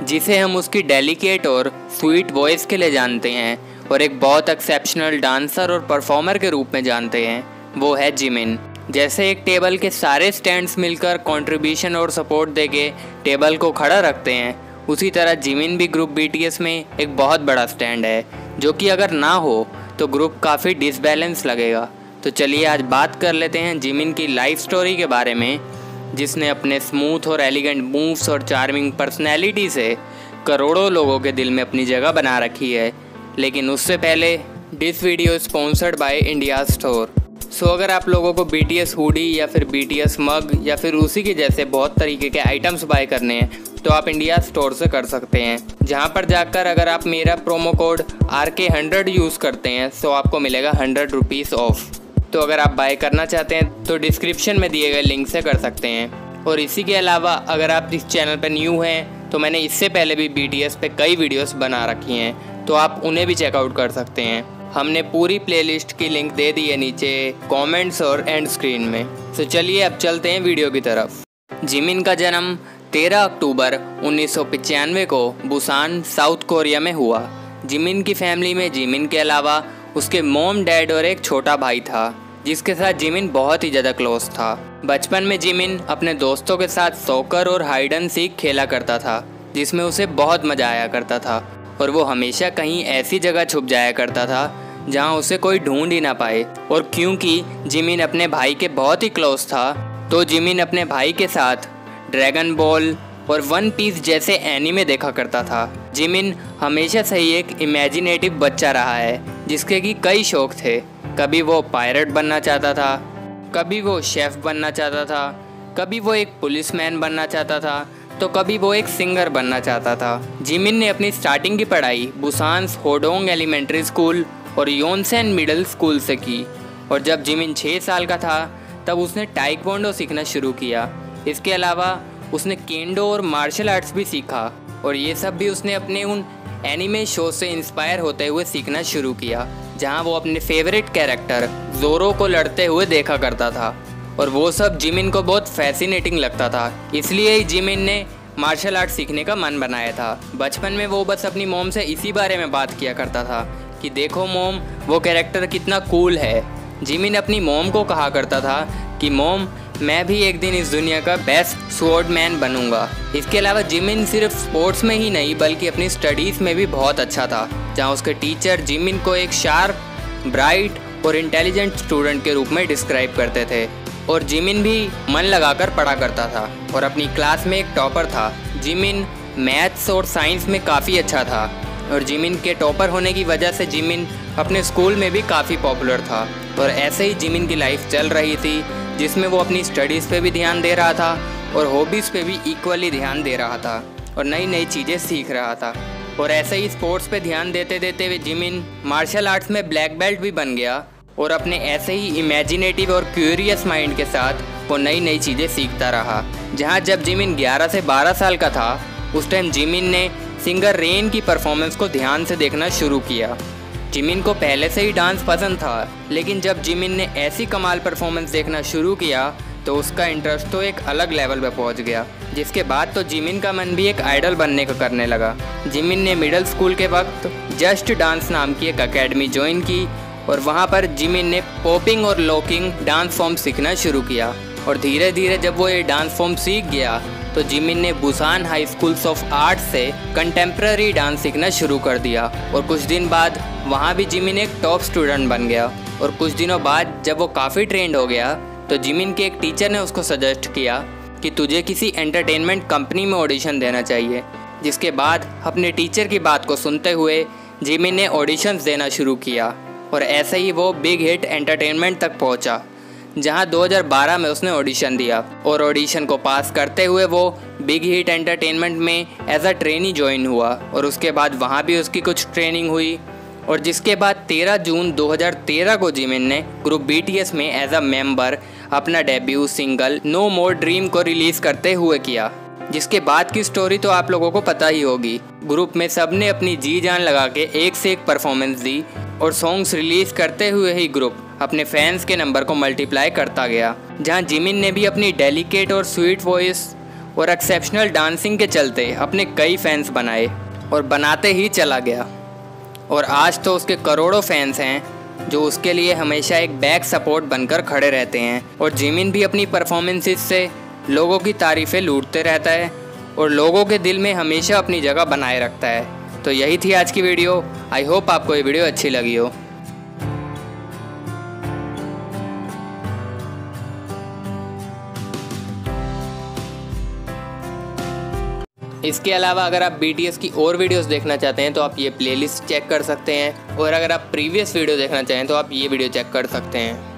जिसे हम उसकी डेलिकेट और स्वीट वॉइस के लिए जानते हैं और एक बहुत एक्सेप्शनल डांसर और परफॉर्मर के रूप में जानते हैं, वो है जिमिन। जैसे एक टेबल के सारे स्टैंड्स मिलकर कंट्रीब्यूशन और सपोर्ट देके टेबल को खड़ा रखते हैं, उसी तरह जिमिन भी ग्रुप BTS में एक बहुत बड़ा स्टैंड है, जो कि अगर ना हो तो ग्रुप काफ़ी डिसबैलेंस लगेगा। तो चलिए आज बात कर लेते हैं जिमिन की लाइफ स्टोरी के बारे में, जिसने अपने स्मूथ और एलिगेंट मूव्स और चार्मिंग पर्सनैलिटी से करोड़ों लोगों के दिल में अपनी जगह बना रखी है। लेकिन उससे पहले this video sponsored by India store. So अगर आप लोगों को BTS हुडी या फिर BTS मग या फिर उसी के जैसे बहुत तरीके के आइटम्स बाय करने हैं तो आप इंडिया स्टोर से कर सकते हैं, जहां पर जाकर अगर आप मेरा प्रोमो कोड RK100 यूज़ करते हैं तो आपको मिलेगा 100 रुपीज़ ऑफ। तो अगर आप बाय करना चाहते हैं तो डिस्क्रिप्शन में दिए गए लिंक से कर सकते हैं। और इसी के अलावा अगर आप इस चैनल पर न्यू हैं तो मैंने इससे पहले भी BTS पे कई वीडियोस बना रखी हैं, तो आप उन्हें भी चेकआउट कर सकते हैं। हमने पूरी प्लेलिस्ट की लिंक दे दी है नीचे कमेंट्स और एंड स्क्रीन में। तो चलिए अब चलते हैं वीडियो की तरफ। जिमिन का जन्म 13 अक्टूबर 1995 को बुसान, साउथ कोरिया में हुआ। जिमिन की फैमिली में जिमिन के अलावा उसके मॉम, डैड और एक छोटा भाई था, जिसके साथ जिमिन बहुत ही ज़्यादा क्लोज था। बचपन में जिमिन अपने दोस्तों के साथ सॉकर और हाइड एंड सीक खेला करता था, जिसमें उसे बहुत मज़ा आया करता था। और वो हमेशा कहीं ऐसी जगह छुप जाया करता था जहां उसे कोई ढूंढ ही ना पाए। और क्योंकि जिमिन अपने भाई के बहुत ही क्लोज था, तो जिमिन अपने भाई के साथ ड्रैगन बॉल और वन पीस जैसे एनीमे देखा करता था। जिमिन हमेशा से ही एक इमेजिनेटिव बच्चा रहा है, जिसके कि कई शौक थे। कभी वो पायलट बनना चाहता था, कभी वो शेफ़ बनना चाहता था, कभी वो एक पुलिसमैन बनना चाहता था, तो कभी वो एक सिंगर बनना चाहता था। जिमिन ने अपनी स्टार्टिंग की पढ़ाई बुसान होडोंग एलिमेंट्री स्कूल और योनसेन मिडिल स्कूल से की। और जब जिमिन 6 साल का था तब उसने ताइक्वांडो सीखना शुरू किया। इसके अलावा उसने केंडो और मार्शल आर्ट्स भी सीखा, और ये सब भी उसने अपने उन एनिमे शो से इंस्पायर होते हुए सीखना शुरू किया, जहां वो अपने फेवरेट कैरेक्टर जोरो को लड़ते हुए देखा करता था। और वो सब जिमिन को बहुत फैसिनेटिंग लगता था, इसलिए ही जिमिन ने मार्शल आर्ट सीखने का मन बनाया था। बचपन में वो बस अपनी मॉम से इसी बारे में बात किया करता था कि देखो मॉम, वो कैरेक्टर कितना कूल है। जिमिन अपनी मॉम को कहा करता था कि मॉम, मैं भी एक दिन इस दुनिया का बेस्ट स्वॉर्डमैन बनूंगा। इसके अलावा जिमिन सिर्फ स्पोर्ट्स में ही नहीं बल्कि अपनी स्टडीज़ में भी बहुत अच्छा था, जहां उसके टीचर जिमिन को एक शार्प, ब्राइट और इंटेलिजेंट स्टूडेंट के रूप में डिस्क्राइब करते थे। और जिमिन भी मन लगाकर पढ़ा करता था और अपनी क्लास में एक टॉपर था। जिमिन मैथ्स और साइंस में काफ़ी अच्छा था, और जिमिन के टॉपर होने की वजह से जिमिन अपने स्कूल में भी काफ़ी पॉपुलर था। और ऐसे ही जिमिन की लाइफ चल रही थी, जिसमें वो अपनी स्टडीज़ पे भी ध्यान दे रहा था और हॉबीज़ पे भी इक्वली ध्यान दे रहा था और नई नई चीज़ें सीख रहा था। और ऐसे ही स्पोर्ट्स पे ध्यान देते देते हुए जिमिन मार्शल आर्ट्स में ब्लैक बेल्ट भी बन गया। और अपने ऐसे ही इमेजिनेटिव और क्यूरियस माइंड के साथ वो नई नई चीज़ें सीखता रहा। जहाँ जब जिमिन 11 से 12 साल का था, उस टाइम जिमिन ने सिंगर रेन की परफॉर्मेंस को ध्यान से देखना शुरू किया। जिमिन को पहले से ही डांस पसंद था, लेकिन जब जिमिन ने ऐसी कमाल परफॉर्मेंस देखना शुरू किया तो उसका इंटरेस्ट तो एक अलग लेवल पे पहुंच गया। जिसके बाद तो जिमिन का मन भी एक आइडल बनने को करने लगा। जिमिन ने मिडिल स्कूल के वक्त जस्ट डांस नाम की एक अकेडमी ज्वाइन की, और वहाँ पर जिमिन ने पॉपिंग और लॉकिंग डांस फॉर्म सीखना शुरू किया। और धीरे धीरे जब वो ये डांस फॉर्म सीख गया तो जिमिन ने Busan high schools of art से कंटेम्प्रेरी डांस सीखना शुरू कर दिया। और कुछ दिन बाद वहाँ भी जिमिन एक टॉप स्टूडेंट बन गया। और कुछ दिनों बाद जब वो काफ़ी ट्रेंड हो गया तो जिमिन के एक टीचर ने उसको सजेस्ट किया कि तुझे किसी एंटरटेनमेंट कंपनी में ऑडिशन देना चाहिए। जिसके बाद अपने टीचर की बात को सुनते हुए जिमिन ने ऑडिशंस देना शुरू किया, और ऐसे ही वो बिग हिट एंटरटेनमेंट तक पहुंचा, जहां 2012 में उसने ऑडिशन दिया। और ऑडिशन को पास करते हुए वो बिग हिट एंटरटेनमेंट में एज अ ट्रेनी ज्वाइन हुआ। और उसके बाद वहां भी उसकी कुछ ट्रेनिंग हुई, और जिसके बाद 13 जून 2013 को जिमिन ने ग्रुप BTS में एज अ मेंबर अपना डेब्यू सिंगल नो मोर ड्रीम को रिलीज़ करते हुए किया। जिसके बाद की स्टोरी तो आप लोगों को पता ही होगी। ग्रुप में सब ने अपनी जी जान लगा के एक से एक परफॉर्मेंस दी, और सॉन्ग्स रिलीज़ करते हुए ही ग्रुप अपने फैंस के नंबर को मल्टीप्लाई करता गया। जहां जिमिन ने भी अपनी डेलिकेट और स्वीट वॉइस और एक्सेप्शनल डांसिंग के चलते अपने कई फैंस बनाए और बनाते ही चला गया। और आज तो उसके करोड़ों फैंस हैं जो उसके लिए हमेशा एक बैक सपोर्ट बनकर खड़े रहते हैं। और जिमिन भी अपनी परफॉर्मेंसेस से लोगों की तारीफ़ें लूटते रहता है और लोगों के दिल में हमेशा अपनी जगह बनाए रखता है। तो यही थी आज की वीडियो। आई होप आपको ये वीडियो अच्छी लगी हो। इसके अलावा अगर आप BTS की और वीडियोस देखना चाहते हैं तो आप ये प्लेलिस्ट चेक कर सकते हैं, और अगर आप प्रीवियस वीडियो देखना चाहें तो आप ये वीडियो चेक कर सकते हैं।